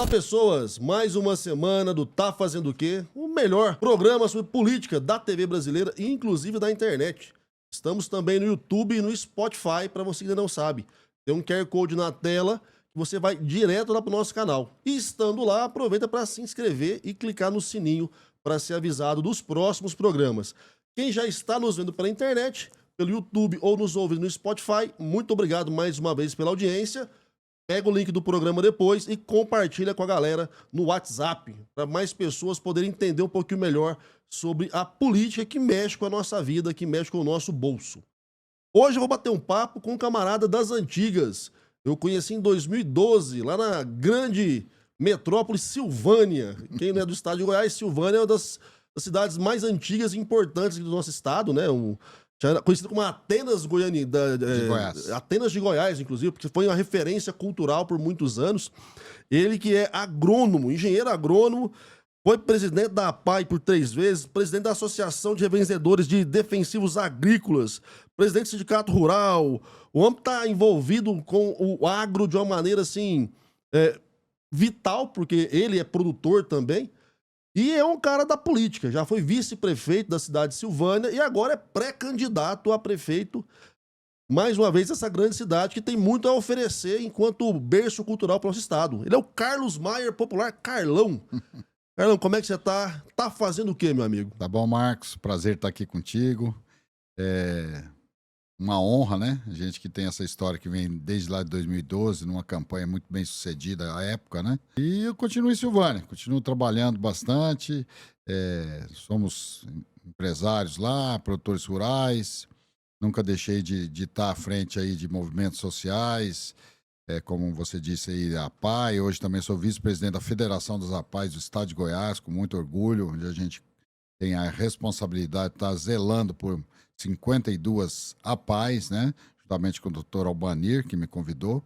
Olá, pessoas! Mais uma semana do Tá Fazendo o Quê? O melhor programa sobre política da TV brasileira e inclusive da internet. Estamos também no YouTube e no Spotify, para você que ainda não sabe. Tem um QR Code na tela que você vai direto lá para o nosso canal. E estando lá, aproveita para se inscrever e clicar no sininho para ser avisado dos próximos programas. Quem já está nos vendo pela internet, pelo YouTube ou nos ouvindo no Spotify, muito obrigado mais uma vez pela audiência. Pega o link do programa depois e compartilha com a galera no WhatsApp, para mais pessoas poderem entender um pouquinho melhor sobre a política que mexe com a nossa vida, que mexe com o nosso bolso. Hoje eu vou bater um papo com um camarada das antigas. Eu conheci em 2012, lá na grande metrópole Silvânia. Quem não é do estado de Goiás, Silvânia é uma das cidades mais antigas e importantes do nosso estado, né? Conhecido como Atenas De Goiás. Atenas de Goiás, inclusive, porque foi uma referência cultural por muitos anos. Ele que é agrônomo, engenheiro agrônomo, foi presidente da APAI por 3 vezes, presidente da Associação de Revendedores de Defensivos Agrícolas, presidente do Sindicato Rural. O homem está envolvido com o agro de uma maneira, assim, vital, porque ele é produtor também. E é um cara da política, já foi vice-prefeito da cidade de Silvânia e agora é pré-candidato a prefeito, mais uma vez, essa grande cidade que tem muito a oferecer enquanto berço cultural para o nosso estado. Ele é o Carlos Maier, popular Carlão. Carlão, como é que você tá? Tá fazendo o quê, meu amigo? Tá bom, Marcos? Prazer estar aqui contigo. É uma honra, né? A gente que tem essa história que vem desde lá de 2012, numa campanha muito bem sucedida à época, né? E eu continuo em Silvânia, continuo trabalhando bastante. Somos empresários lá, produtores rurais. Nunca deixei de estar à frente aí de movimentos sociais. Como você disse aí, a APAI. Hoje também sou vice-presidente da Federação das APAIs do Estado de Goiás, com muito orgulho, onde a gente tem a responsabilidade de estar zelando por 52 APAIs, né? Juntamente com o doutor Albanir, que me convidou,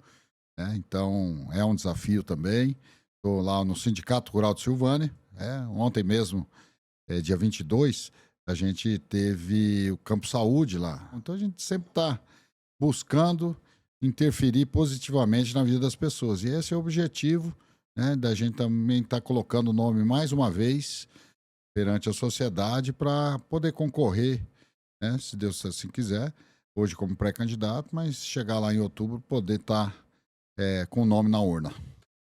né? Então, é um desafio também. Estou lá no Sindicato Rural de Silvânia. Ontem mesmo, dia 22, a gente teve o Campo Saúde lá. Então, a gente sempre está buscando interferir positivamente na vida das pessoas. E esse é o objetivo, né, da gente também estar colocando o nome mais uma vez perante a sociedade para poder concorrer, né, se Deus assim quiser, hoje como pré-candidato, mas chegar lá em outubro poder estar com o nome na urna.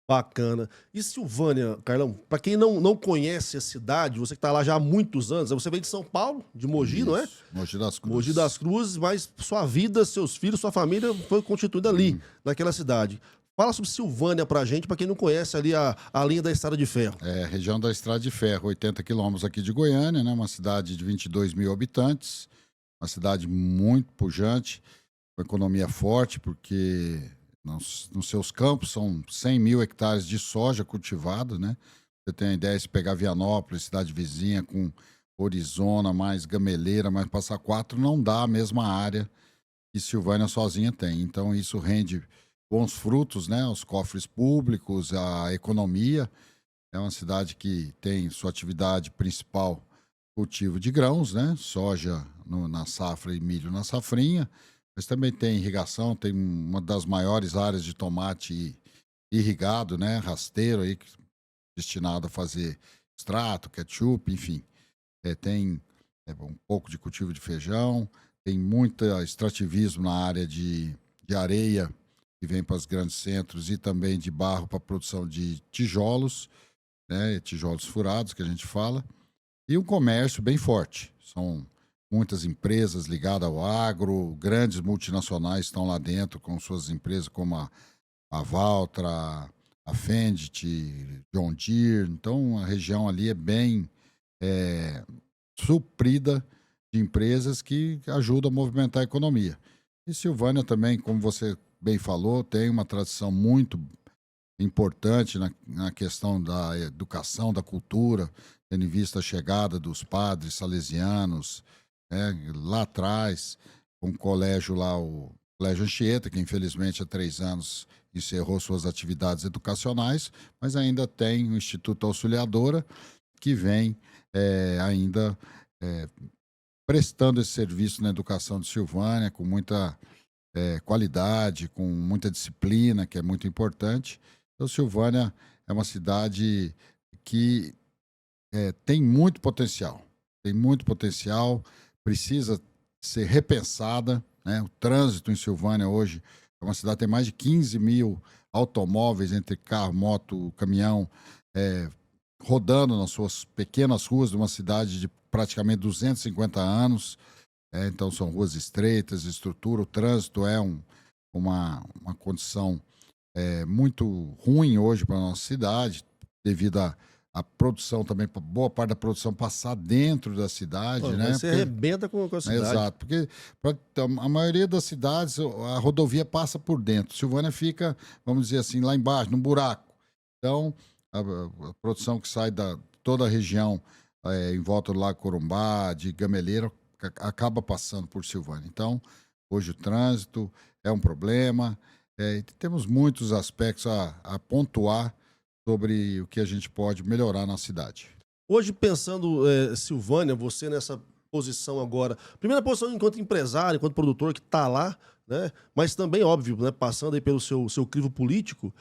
Bacana. E Silvânia, Carlão, para quem não conhece a cidade, você que está lá já há muitos anos, você vem de São Paulo, de Mogi, não é? Mogi das Cruzes. Mogi das Cruzes, mas sua vida, seus filhos, sua família foi constituída ali, naquela cidade. Fala sobre Silvânia pra gente, pra quem não conhece ali a linha da Estrada de Ferro. Região da Estrada de Ferro, 80 quilômetros aqui de Goiânia, né? Uma cidade de 22 mil habitantes, uma cidade muito pujante, com economia forte, porque nos seus campos são 100 mil hectares de soja cultivada, né? Você tem a ideia de pegar Vianópolis, cidade vizinha, com Orizona, mais Gameleira, mais Passa Quatro, não dá a mesma área que Silvânia sozinha tem. Então isso rende bons frutos, né, aos cofres públicos, à economia. É uma cidade que tem sua atividade principal cultivo de grãos, né, soja na safra e milho na safrinha, mas também tem irrigação, tem uma das maiores áreas de tomate irrigado, né, rasteiro aí, destinado a fazer extrato, ketchup, enfim. Tem um pouco de cultivo de feijão, tem muito extrativismo na área de areia, que vem para os grandes centros, e também de barro para a produção de tijolos, né, tijolos furados, que a gente fala, e um comércio bem forte. São muitas empresas ligadas ao agro, grandes multinacionais estão lá dentro com suas empresas como a Valtra, a Fendt, John Deere. Então, a região ali é bem suprida de empresas que ajudam a movimentar a economia. E Silvânia também, como você bem falou, tem uma tradição muito importante na questão da educação, da cultura, tendo em vista a chegada dos padres salesianos, né, lá atrás, um colégio lá, o Colégio Anchieta, que infelizmente há 3 anos encerrou suas atividades educacionais, mas ainda tem o Instituto Auxiliadora, que vem ainda prestando esse serviço na educação de Silvânia, com muita qualidade, com muita disciplina, que é muito importante. Então, Silvânia é uma cidade que tem muito potencial. Tem muito potencial, precisa ser repensada, né? O trânsito em Silvânia hoje é uma cidade que tem mais de 15 mil automóveis, entre carro, moto, caminhão, rodando nas suas pequenas ruas de uma cidade de praticamente 250 anos. Então, são ruas estreitas, estrutura, o trânsito é uma condição muito ruim hoje para a nossa cidade, devido à produção também, boa parte da produção passar dentro da cidade, Pô, né? você arrebenta com a cidade. Exato, porque a maioria das cidades a rodovia passa por dentro. Silvânia fica, vamos dizer assim, lá embaixo, num buraco. Então, a produção que sai da toda a região em volta do Lago Corumbá, de Gameleira, acaba passando por Silvânia. Então, hoje o trânsito é um problema. E temos muitos aspectos a pontuar sobre o que a gente pode melhorar na cidade. Hoje, pensando, Silvânia, você nessa posição agora, primeira posição enquanto empresário, enquanto produtor que está lá, né? Mas também, óbvio, né? Passando aí pelo seu crivo político,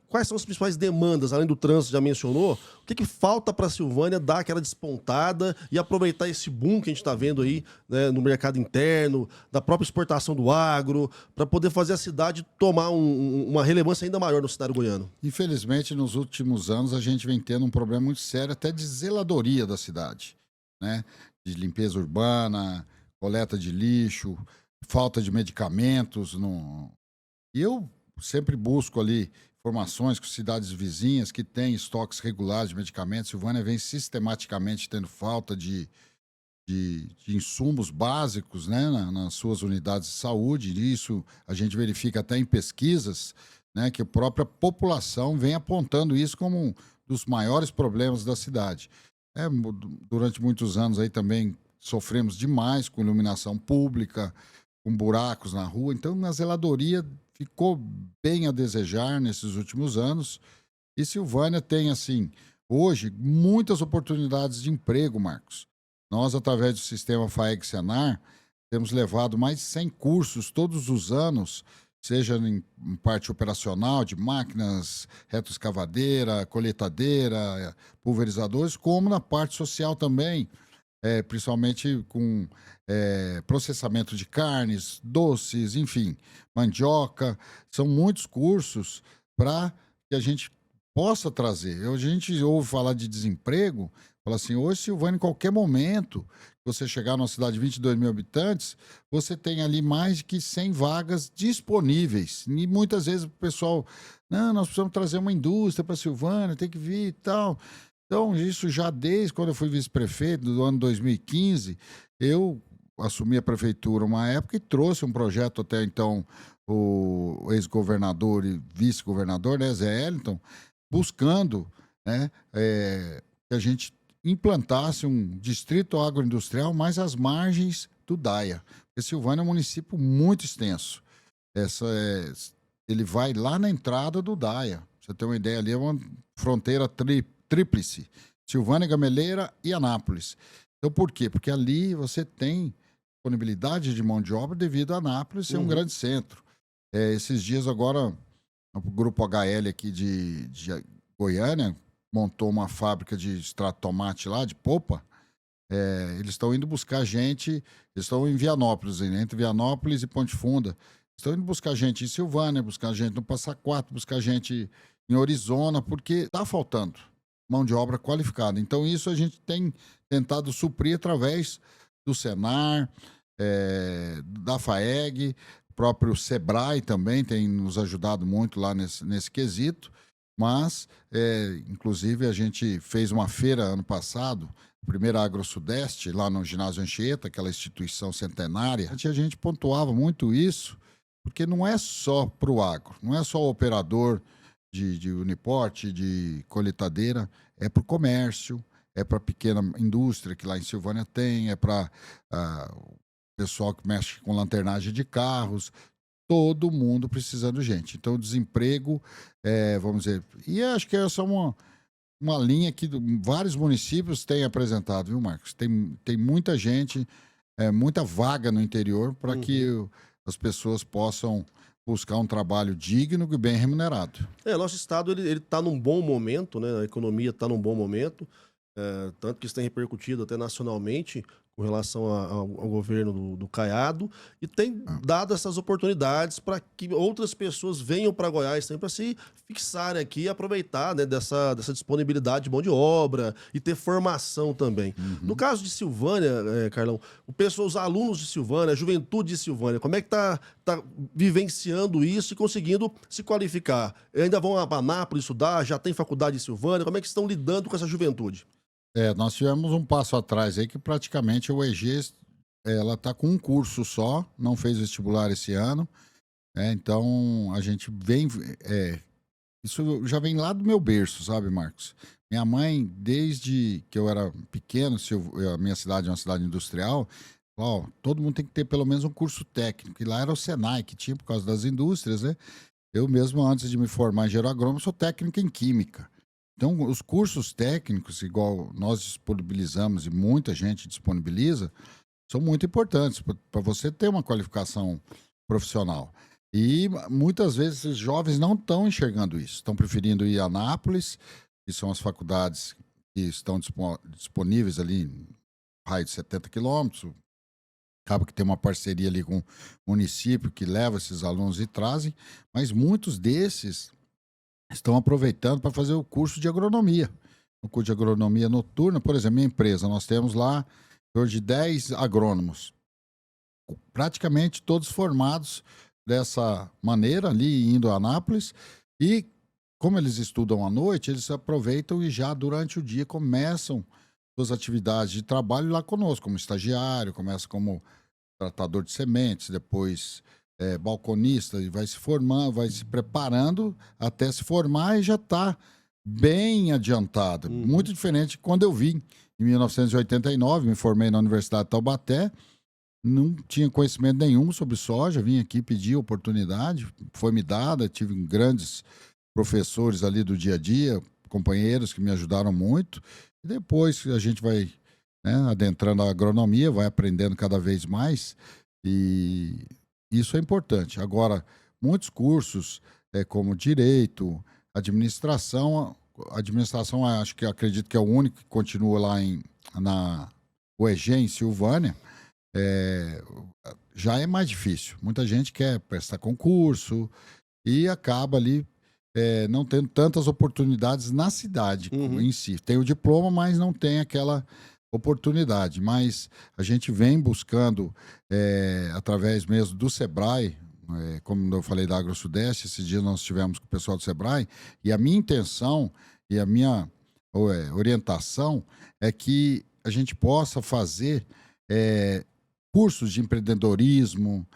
quais são as principais demandas, além do trânsito, já mencionou? O que falta para a Silvânia dar aquela despontada e aproveitar esse boom que a gente está vendo aí, né, no mercado interno, da própria exportação do agro, para poder fazer a cidade tomar uma relevância ainda maior no cenário goiano? Infelizmente, nos últimos anos, a gente vem tendo um problema muito sério, até de zeladoria da cidade, né? De limpeza urbana, coleta de lixo, falta de medicamentos. E eu sempre busco ali informações com cidades vizinhas que têm estoques regulares de medicamentos. Silvânia vem sistematicamente tendo falta de insumos básicos, né, nas suas unidades de saúde. E isso a gente verifica até em pesquisas, né, que a própria população vem apontando isso como um dos maiores problemas da cidade. Durante muitos anos aí também sofremos demais com iluminação pública, com buracos na rua. Então, a zeladoria ficou bem a desejar nesses últimos anos. E Silvânia tem, assim, hoje, muitas oportunidades de emprego, Marcos. Nós, através do sistema FAEG-Senar, temos levado mais de 100 cursos todos os anos, seja em parte operacional, de máquinas, retroescavadeira, colheitadeira, pulverizadores, como na parte social também, principalmente com processamento de carnes, doces, enfim, mandioca. São muitos cursos para que a gente possa trazer. A gente ouve falar de desemprego, fala assim, hoje, Silvânia, em qualquer momento que você chegar numa cidade de 22 mil habitantes, você tem ali mais de 100 vagas disponíveis. E muitas vezes o pessoal, não, nós precisamos trazer uma indústria para Silvânia, tem que vir e tal. Então, isso já desde quando eu fui vice-prefeito, do ano 2015, eu assumi a prefeitura uma época e trouxe um projeto até então, o ex-governador e vice-governador, né, Zé Eliton, buscando, né, que a gente implantasse um distrito agroindustrial mais às margens do Daia. Porque Silvânia é um município muito extenso. Ele vai lá na entrada do Daia. Pra você ter uma ideia, ali é uma fronteira tríplice. Silvânia, Gameleira e Anápolis. Então, por quê? Porque ali você tem disponibilidade de mão de obra devido a Anápolis ser um grande centro. Esses dias agora, o Grupo HL aqui de Goiânia montou uma fábrica de extrato de tomate lá, de polpa. Eles estão indo buscar gente, eles estão em Vianópolis, né, entre Vianópolis e Ponte Funda. Estão indo buscar gente em Silvânia, buscar gente no Passa Quatro, buscar gente em Orizona, porque está faltando mão de obra qualificada. Então, isso a gente tem tentado suprir através do Senar, da FAEG, o próprio Sebrae também tem nos ajudado muito lá nesse quesito. Mas, inclusive, a gente fez uma feira ano passado, a primeira Agro-Sudeste, lá no Ginásio Anchieta, aquela instituição centenária. A gente pontuava muito isso, porque não é só para o agro, não é só o operador de uniporte, de colheitadeira, é para o comércio, é para a pequena indústria que lá em Silvânia tem, é para o pessoal que mexe com lanternagem de carros, todo mundo precisando de gente. Então, o desemprego, vamos dizer... E acho que essa é uma linha que vários municípios têm apresentado, viu, Marcos? Tem muita gente, muita vaga no interior para que as pessoas possam, buscar um trabalho digno e bem remunerado. Nosso estado ele está num bom momento, né? A economia está num bom momento, tanto que isso tem repercutido até nacionalmente com relação ao governo do Caiado, e tem dado essas oportunidades para que outras pessoas venham para Goiás também para se fixarem aqui e aproveitar, né, dessa disponibilidade de mão de obra e ter formação também. No caso de Silvânia, Carlão, os alunos de Silvânia, a juventude de Silvânia, como é que tá vivenciando isso e conseguindo se qualificar? Ainda vão a Anápolis estudar? Já tem faculdade em Silvânia? Como é que estão lidando com essa juventude? Nós tivemos um passo atrás aí que praticamente a UEG ela está com um curso só, não fez vestibular esse ano, então a gente vem. Isso já vem lá do meu berço, sabe, Marcos? Minha mãe, desde que eu era pequeno, a minha cidade é uma cidade industrial, todo mundo tem que ter pelo menos um curso técnico. E lá era o Senai que tinha por causa das indústrias, né? Eu mesmo, antes de me formar em engenheiro agrônomo, sou técnico em química. Então, os cursos técnicos, igual nós disponibilizamos e muita gente disponibiliza, são muito importantes para você ter uma qualificação profissional. E muitas vezes os jovens não estão enxergando isso, estão preferindo ir a Anápolis, que são as faculdades que estão disponíveis ali em raio de 70 quilômetros. Acaba que tem uma parceria ali com o município que leva esses alunos e trazem, mas muitos desses estão aproveitando para fazer o curso de agronomia. O curso de agronomia noturna, por exemplo, minha empresa, nós temos lá de 10 agrônomos, praticamente todos formados dessa maneira ali, indo a Anápolis, e como eles estudam à noite, eles aproveitam e já durante o dia começam suas atividades de trabalho lá conosco, como estagiário, começa como tratador de sementes, depois balconista, e vai se formando, vai se preparando até se formar e já está bem adiantado. Muito diferente de quando eu vim em 1989, me formei na Universidade de Taubaté, não tinha conhecimento nenhum sobre soja, vim aqui pedir oportunidade, foi me dada, tive grandes professores ali do dia a dia, companheiros que me ajudaram muito, e depois a gente vai adentrando a agronomia, vai aprendendo cada vez mais, e isso é importante. Agora, muitos cursos, como direito, administração, acredito que é o único que continua lá na UEG, em Silvânia, já é mais difícil. Muita gente quer prestar concurso e acaba ali não tendo tantas oportunidades na cidade em si. Tem o diploma, mas não tem aquela oportunidade. Mas a gente vem buscando, através mesmo do Sebrae, como eu falei da AgroSudeste, esses dias nós estivemos com o pessoal do Sebrae, e a minha intenção e a minha orientação é que a gente possa fazer cursos de empreendedorismo,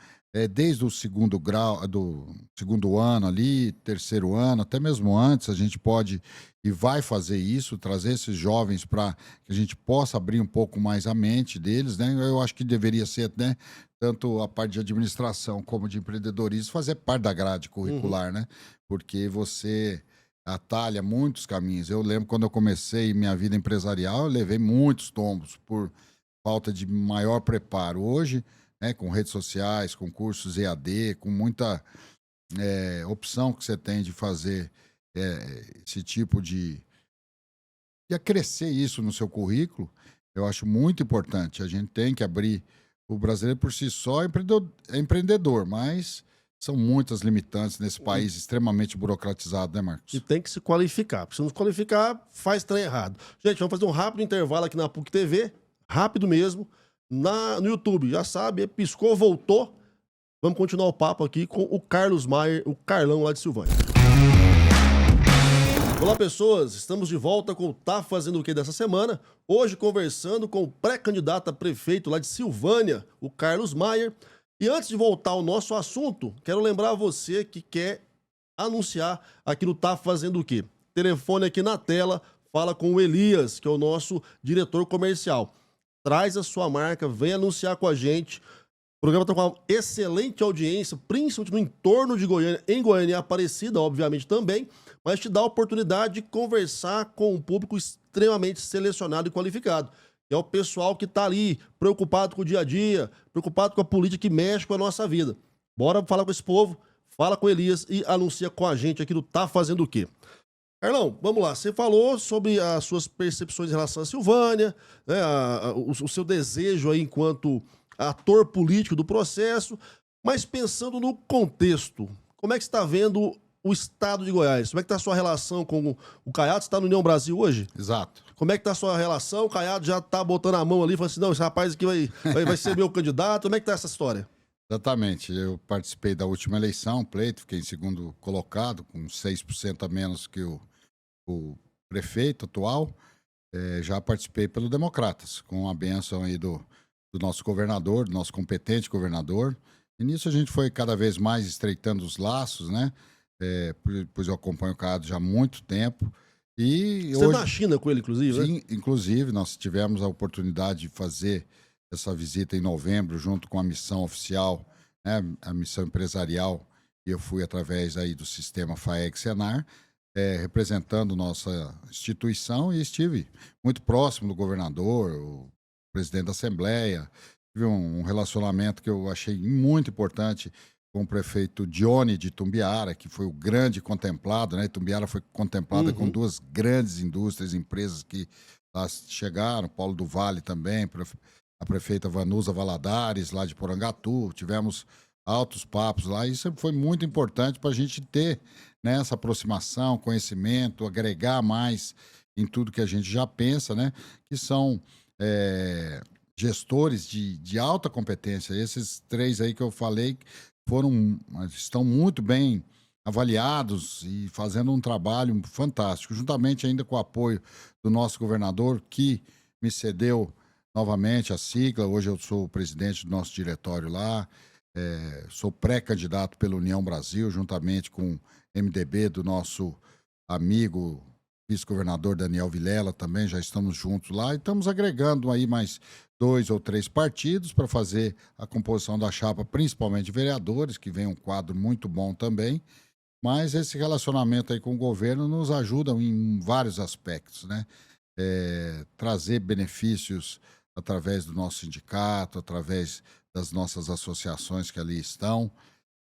desde o segundo grau, do segundo ano ali, terceiro ano, até mesmo antes, a gente pode e vai fazer isso, trazer esses jovens para que a gente possa abrir um pouco mais a mente deles, né? Eu acho que deveria ser, né, tanto a parte de administração como de empreendedorismo, fazer parte da grade curricular, né? Porque você atalha muitos caminhos. Eu lembro quando eu comecei minha vida empresarial, eu levei muitos tombos por falta de maior preparo. Hoje, com redes sociais, com cursos EAD, com muita opção que você tem de fazer esse tipo de acrescer isso no seu currículo, eu acho muito importante. A gente tem que abrir. O brasileiro por si só é empreendedor, mas são muitas limitantes nesse país extremamente burocratizado, né, Marcos? E tem que se qualificar. Se não se qualificar, faz trem errado. Gente, vamos fazer um rápido intervalo aqui na PUC TV, rápido mesmo, no YouTube. Já sabe, piscou, voltou. Vamos continuar o papo aqui com o Carlos Maier, o Carlão lá de Silvânia. Olá, pessoas. Estamos de volta com o Tá Fazendo o Quê dessa semana. Hoje conversando com o pré-candidato a prefeito lá de Silvânia, o Carlos Maier. E antes de voltar ao nosso assunto, quero lembrar você que quer anunciar aqui no Tá Fazendo o Quê. Telefone aqui na tela, fala com o Elias, que é o nosso diretor comercial. Traz a sua marca, vem anunciar com a gente. O programa está com uma excelente audiência, principalmente no entorno de Goiânia, em Goiânia e Aparecida, obviamente também, mas te dá a oportunidade de conversar com um público extremamente selecionado e qualificado. É o pessoal que está ali, preocupado com o dia a dia, preocupado com a política que mexe com a nossa vida. Bora falar com esse povo, fala com o Elias e anuncia com a gente aqui do Tá Fazendo o Quê. Carlão, vamos lá. Você falou sobre as suas percepções em relação à Silvânia, né, o seu desejo aí enquanto ator político do processo, mas pensando no contexto, como é que você está vendo o estado de Goiás? Como é que está a sua relação com o Caiado? Você está no União Brasil hoje? Exato. Como é que está a sua relação? O Caiado já está botando a mão ali, falando assim, não, esse rapaz aqui vai ser meu candidato. Como é que está essa história? Exatamente. Eu participei da última eleição, pleito, fiquei em segundo colocado, com 6% a menos que o prefeito atual. Já participei pelo Democratas, com a bênção aí do nosso governador, do nosso competente governador. E nisso a gente foi cada vez mais estreitando os laços, né? Pois eu acompanho o Caiado já há muito tempo. E Você hoje, na China com ele, inclusive, né? sim, inclusive, nós tivemos a oportunidade de fazer essa visita em novembro, junto com a missão oficial, né, a missão empresarial, e eu fui através aí do sistema FAEG-Senar, representando nossa instituição, e estive muito próximo do governador, o presidente da Assembleia. Tive um relacionamento que eu achei muito importante com o prefeito Dione de Itumbiara, que foi o grande contemplado, né? Itumbiara foi contemplada com duas grandes indústrias, empresas que lá chegaram, Paulo do Vale também, a prefeita Vanusa Valadares, lá de Porangatu. Tivemos altos papos lá, e isso foi muito importante para a gente ter, né, essa aproximação, conhecimento, agregar mais em tudo que a gente já pensa, né? Que são gestores de alta competência. Esses três aí que eu falei estão muito bem avaliados e fazendo um trabalho fantástico, juntamente ainda com o apoio do nosso governador, que me cedeu novamente a sigla. Hoje eu sou o presidente do nosso diretório lá, sou pré-candidato pela União Brasil, juntamente com o MDB do nosso amigo vice-governador Daniel Vilela também, já estamos juntos lá, e estamos agregando aí mais 2 ou 3 partidos para fazer a composição da chapa, principalmente de vereadores, que vem um quadro muito bom também. Mas esse relacionamento aí com o governo nos ajuda em vários aspectos, né? Trazer benefícios através do nosso sindicato, através das nossas associações que ali estão.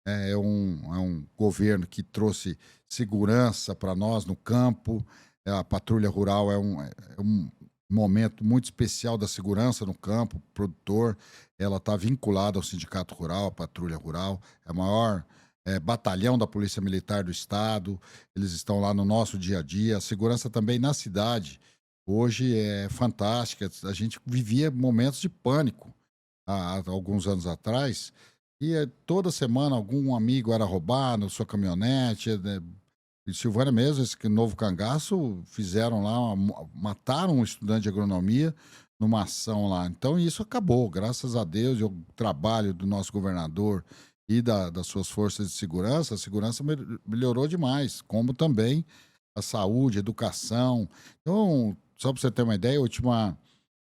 É um governo que trouxe segurança para nós no campo. A patrulha rural é um momento muito especial da segurança no campo. O produtor, ela está vinculada ao Sindicato Rural, a patrulha rural. É o maior batalhão da Polícia Militar do Estado. Eles estão lá no nosso dia a dia. A segurança também na cidade hoje é fantástica. A gente vivia momentos de pânico há alguns anos atrás, e toda semana algum amigo era roubado, sua caminhonete. Em Silvânia mesmo, esse novo cangaço, fizeram lá, mataram um estudante de agronomia numa ação lá. Então isso acabou, graças a Deus, e o trabalho do nosso governador e das suas forças de segurança. A segurança melhorou demais, como também a saúde, a educação. Então, só para você ter uma ideia, a última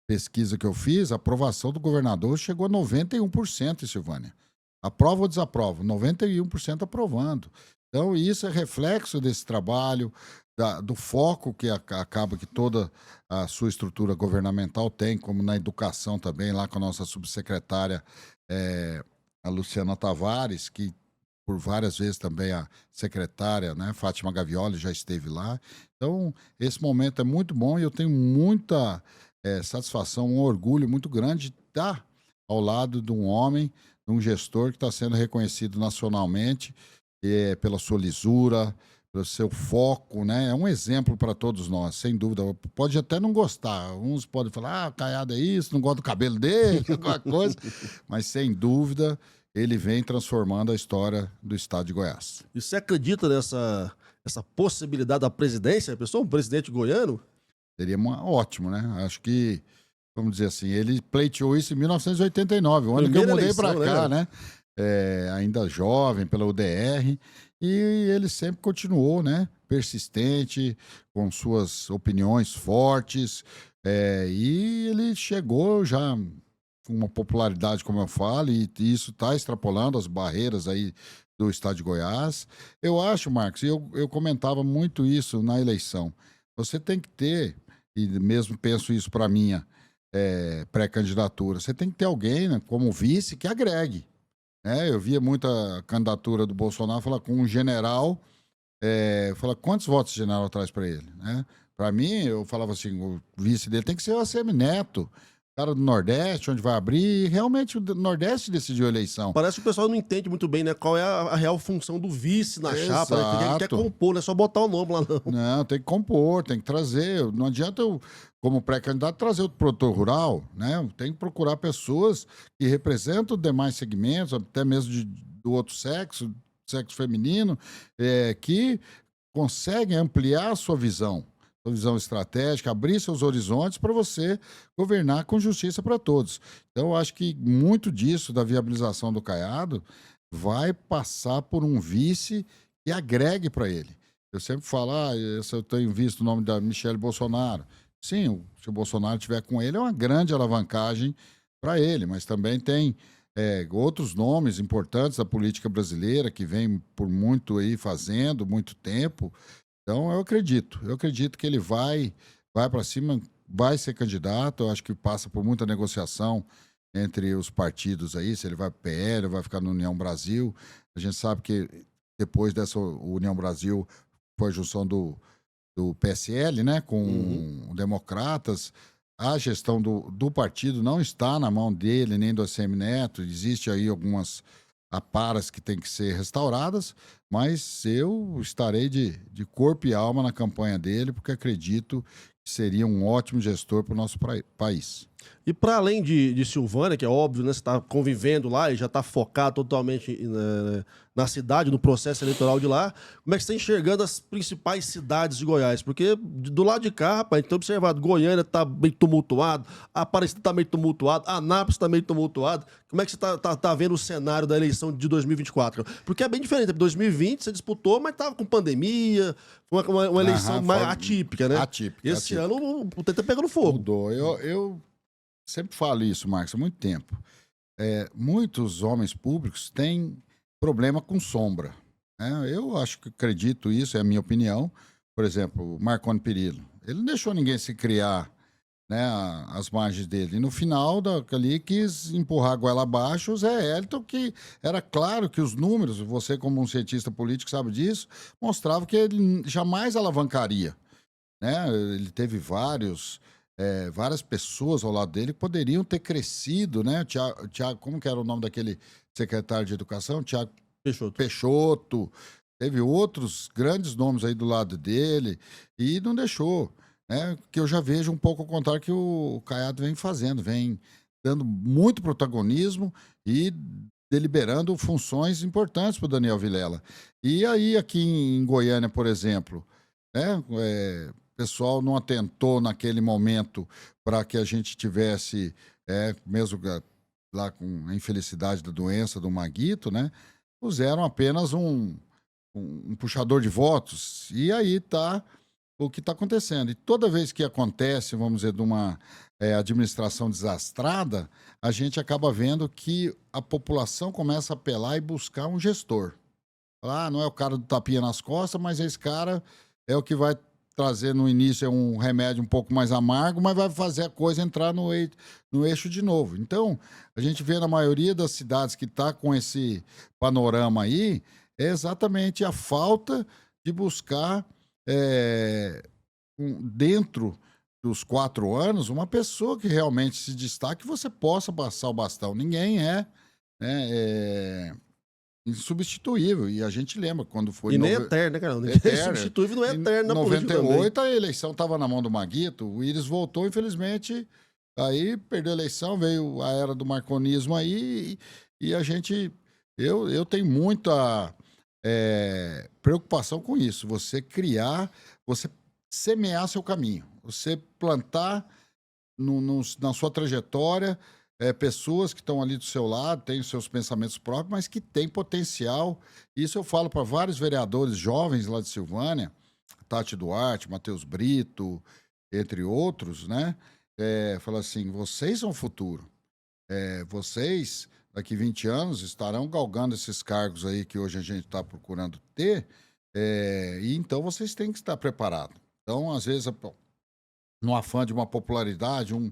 pesquisa que eu fiz, a aprovação do governador chegou a 91% em Silvânia. Aprova ou desaprova? 91% aprovando. Então, isso é reflexo desse trabalho, do foco que acaba que toda a sua estrutura governamental tem, como na educação também, lá com a nossa subsecretária, a Luciana Tavares, que por várias vezes também a secretária, né, Fátima Gavioli, já esteve lá. Então, esse momento é muito bom, e eu tenho muita satisfação, um orgulho muito grande de estar ao lado de um homem, de um gestor que está sendo reconhecido nacionalmente pela sua lisura, pelo seu foco, né? É um exemplo para todos nós, sem dúvida. Pode até não gostar, uns podem falar, Caiado é isso, não gosta do cabelo dele, alguma coisa, mas sem dúvida ele vem transformando a história do estado de Goiás. E você acredita nessa possibilidade da presidência? A pessoa, um presidente goiano? Seria ótimo, né? Acho que, vamos dizer assim, ele pleiteou isso em 1989, o ano que eu mudei para cá, né? Ainda jovem, pela UDR, e ele sempre continuou, né? Persistente, com suas opiniões fortes, e ele chegou já com uma popularidade, como eu falo, e isso está extrapolando as barreiras aí do estado de Goiás. Eu acho, Marcos, e eu comentava muito isso na eleição, você tem que ter, e mesmo penso isso para minha pré-candidatura, você tem que ter alguém, né, como vice que agregue. né? Eu via muita candidatura do Bolsonaro falar com um general, fala quantos votos o general traz para ele, né? Para mim, eu falava assim, o vice dele tem que ser o ACM Neto, cara do Nordeste, onde vai abrir, e realmente o Nordeste decidiu a eleição. Parece que o pessoal não entende muito bem, né? Qual é a real função do vice na chapa, né? Porque ele quer compor, não é só botar o nome lá, não. Não, tem que compor, tem que trazer. Não adianta eu, como pré-candidato, trazer o produtor rural, né? Tem que procurar pessoas que representam demais segmentos, até mesmo do outro sexo feminino, que conseguem ampliar a sua visão estratégica, abrir seus horizontes para você governar com justiça para todos. Então, eu acho que muito disso, da viabilização do Caiado, vai passar por um vice que agregue para ele. Eu sempre falo, eu tenho visto o nome da Michele Bolsonaro. Sim, se o Bolsonaro estiver com ele, é uma grande alavancagem para ele, mas também tem outros nomes importantes da política brasileira que vem por muito aí fazendo, muito tempo. Então, eu acredito que ele vai para cima, vai ser candidato. Eu acho que passa por muita negociação entre os partidos aí, se ele vai para o PL, vai ficar no União Brasil. A gente sabe que depois dessa União Brasil foi a junção do PSL, né, com Democratas. A gestão do partido não está na mão dele, nem do ACM Neto. Existe aí algumas aparas que têm que ser restauradas, mas eu estarei de corpo e alma na campanha dele, porque acredito que seria um ótimo gestor para o nosso país. E para além de Silvânia, que é óbvio, né, você está convivendo lá e já está focado totalmente na cidade, no processo eleitoral de lá, como é que você está enxergando as principais cidades de Goiás? Porque do lado de cá, rapaz, a gente tem observado, Goiânia está meio tumultuado, Aparecida está meio tumultuado, Anápolis está meio tumultuado. Como é que você está vendo o cenário da eleição de 2024? Porque é bem diferente. Em 2020 você disputou, mas estava com pandemia, uma eleição mais atípica, né? Esse ano o tempo tá pegando fogo. Mudou. Eu sempre falo isso, Marcos, há muito tempo. Muitos homens públicos têm problema com sombra, né? Eu acredito isso, é a minha opinião. Por exemplo, o Marconi Perillo. Ele não deixou ninguém se criar, né, as margens dele. E no final ali quis empurrar a goela abaixo o Zé Hélito, que era claro que os números, você como um cientista político sabe disso, mostravam que ele jamais alavancaria, né? Ele teve várias pessoas ao lado dele que poderiam ter crescido, né? Tiago, como que era o nome daquele secretário de Educação? Tiago Peixoto. Teve outros grandes nomes aí do lado dele e não deixou, né? Que eu já vejo um pouco ao contrário que o Caiado vem fazendo, vem dando muito protagonismo e deliberando funções importantes para o Daniel Vilela. E aí, aqui em Goiânia, por exemplo, né? O pessoal não atentou naquele momento para que a gente tivesse, mesmo lá com a infelicidade da doença do Maguito, né? Puseram apenas um puxador de votos. E aí está o que está acontecendo. E toda vez que acontece, vamos dizer, de uma administração desastrada, a gente acaba vendo que a população começa a apelar e buscar um gestor. Não é o cara do tapinha nas costas, mas esse cara é o que vai trazer no início um remédio um pouco mais amargo, mas vai fazer a coisa entrar no eixo de novo. Então, a gente vê na maioria das cidades que está com esse panorama aí, é exatamente a falta de buscar, dentro dos 4 anos, uma pessoa que realmente se destaque e você possa passar o bastão. Ninguém é insubstituível. E a gente lembra quando foi... E nem eterno, né, cara? Ninguém é substituível, não é eterno na política também. Em 98, a eleição estava na mão do Maguito, o Íris voltou, infelizmente, aí perdeu a eleição, veio a era do marconismo aí, e a gente... Eu tenho muita preocupação com isso. Você semear seu caminho, você plantar na sua trajetória pessoas que estão ali do seu lado, têm os seus pensamentos próprios, mas que têm potencial. Isso eu falo para vários vereadores jovens lá de Silvânia, Tati Duarte, Matheus Brito, entre outros, né? Fala assim, vocês são o futuro. Vocês, daqui 20 anos, estarão galgando esses cargos aí que hoje a gente está procurando ter, e então vocês têm que estar preparados. Então, às vezes, no afã de uma popularidade, um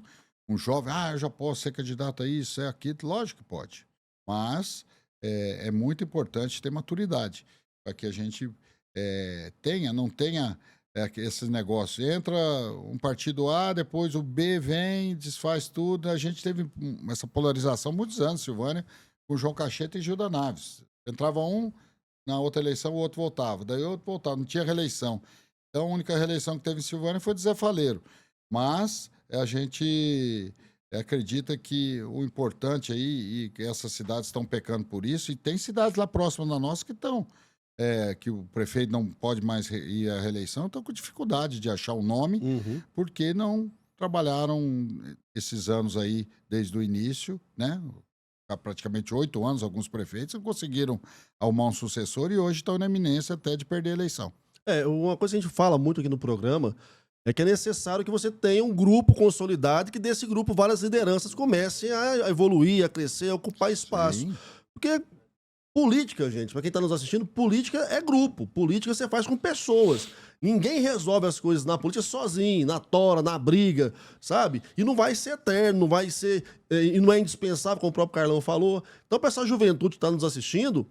jovem, eu já posso ser candidato a isso, aquilo, lógico que pode. Mas é muito importante ter maturidade, para que a gente não tenha esses negócios. Entra um partido A, depois o B vem, desfaz tudo. A gente teve essa polarização há muitos anos, Silvânia, com João Cacheta e Gilda Naves. Entrava um, na outra eleição o outro voltava, daí o outro voltava, não tinha reeleição. Então a única reeleição que teve em Silvânia foi de Zé Faleiro. Mas a gente acredita que o importante aí, e que essas cidades estão pecando por isso, e tem cidades lá próximas da nossa que estão, que o prefeito não pode mais ir à reeleição, estão com dificuldade de achar um nome, porque não trabalharam esses anos aí desde o início, né? Há praticamente 8 anos, alguns prefeitos não conseguiram arrumar um sucessor e hoje estão na iminência até de perder a eleição. Uma coisa que a gente fala muito aqui no programa é que é necessário que você tenha um grupo consolidado e que desse grupo várias lideranças comecem a evoluir, a crescer, a ocupar espaço. Sim. Porque política, gente, para quem está nos assistindo, política é grupo. Política você faz com pessoas. Ninguém resolve as coisas na política sozinho, na tora, na briga, sabe? E não vai ser eterno, não vai ser... E não é indispensável, como o próprio Carlão falou. Então, para essa juventude que está nos assistindo,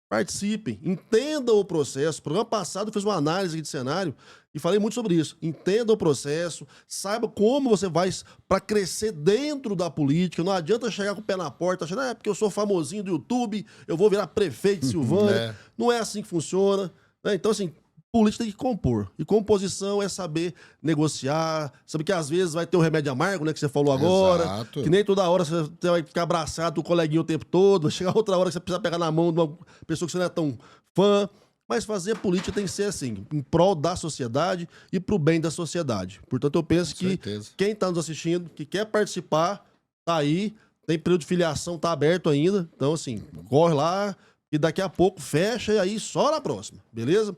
participem, entendam o processo. O programa passado fez uma análise aqui de cenário e falei muito sobre isso. Entenda o processo, saiba como você vai para crescer dentro da política. Não adianta chegar com o pé na porta achando, porque eu sou famosinho do YouTube, eu vou virar prefeito de Silvânia. Não é assim que funciona. Né? Então, assim, política tem que compor. E composição é saber negociar, saber que às vezes vai ter um remédio amargo, né, que você falou agora. Exato. Que nem toda hora você vai ficar abraçado com o coleguinha o tempo todo, vai chegar outra hora que você precisa pegar na mão de uma pessoa que você não é tão fã. Mas fazer política tem que ser assim, em prol da sociedade e pro bem da sociedade. Portanto, eu penso que quem está nos assistindo, que quer participar, tá aí, tem período de filiação, tá aberto ainda. Então, assim, corre lá e daqui a pouco fecha e aí só na próxima, beleza?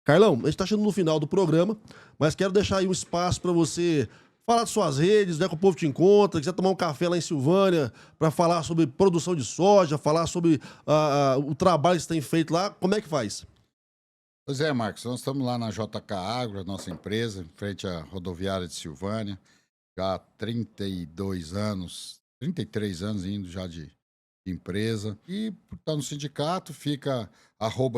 Carlão, a gente tá chegando no final do programa, mas quero deixar aí um espaço para você falar de suas redes, né, que o povo te encontra, quiser tomar um café lá em Silvânia para falar sobre produção de soja, falar sobre o trabalho que você tem feito lá, como é que faz? Pois é, Marcos, nós estamos lá na JK Agro, a nossa empresa, em frente à rodoviária de Silvânia, já há 33 anos indo já de empresa. E está no sindicato, fica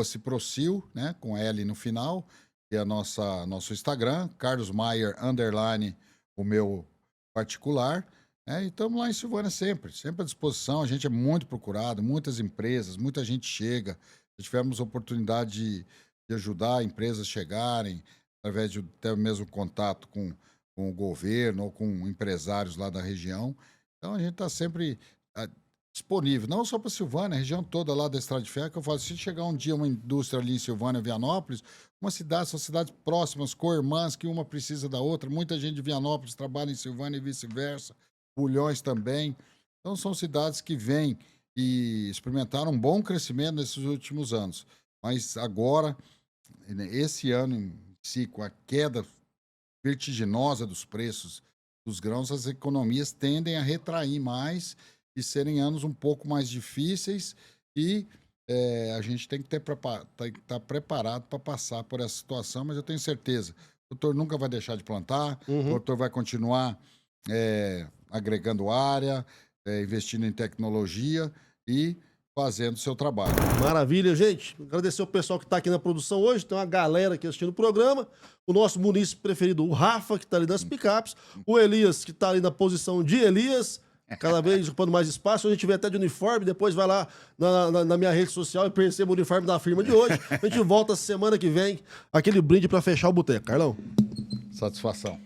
@ciprocil, né, com L no final, que é nosso Instagram, Carlos Maier, _ o meu particular. E estamos lá em Silvânia sempre à disposição. A gente é muito procurado, muitas empresas, muita gente chega. Já tivemos oportunidade de ajudar empresas a chegarem, através de até mesmo contato com o governo ou com empresários lá da região. Então, a gente está sempre disponível, não só para Silvânia, a região toda lá da Estrada de Ferro, que eu falo, se chegar um dia uma indústria ali em Silvânia, Vianópolis, são cidades próximas, co-irmãs, que uma precisa da outra, muita gente de Vianópolis trabalha em Silvânia e vice-versa, Bulhões também. Então, são cidades que vêm e experimentaram um bom crescimento nesses últimos anos. Mas agora, esse ano em si, com a queda vertiginosa dos preços dos grãos, as economias tendem a retrair mais e serem anos um pouco mais difíceis e a gente tem que estar preparado para passar por essa situação, mas eu tenho certeza, o produtor nunca vai deixar de plantar, o produtor vai continuar agregando área, investindo em tecnologia e fazendo o seu trabalho. Maravilha, gente. Agradecer o pessoal que está aqui na produção hoje. Tem uma galera aqui assistindo o programa. O nosso munícipe preferido, o Rafa, que está ali nas picapes. O Elias, que está ali na posição de Elias, cada vez ocupando mais espaço. A gente vê até de uniforme. Depois vai lá na minha rede social e perceba o uniforme da firma de hoje. A gente volta semana que vem. Aquele brinde para fechar o boteco. Carlão. Satisfação.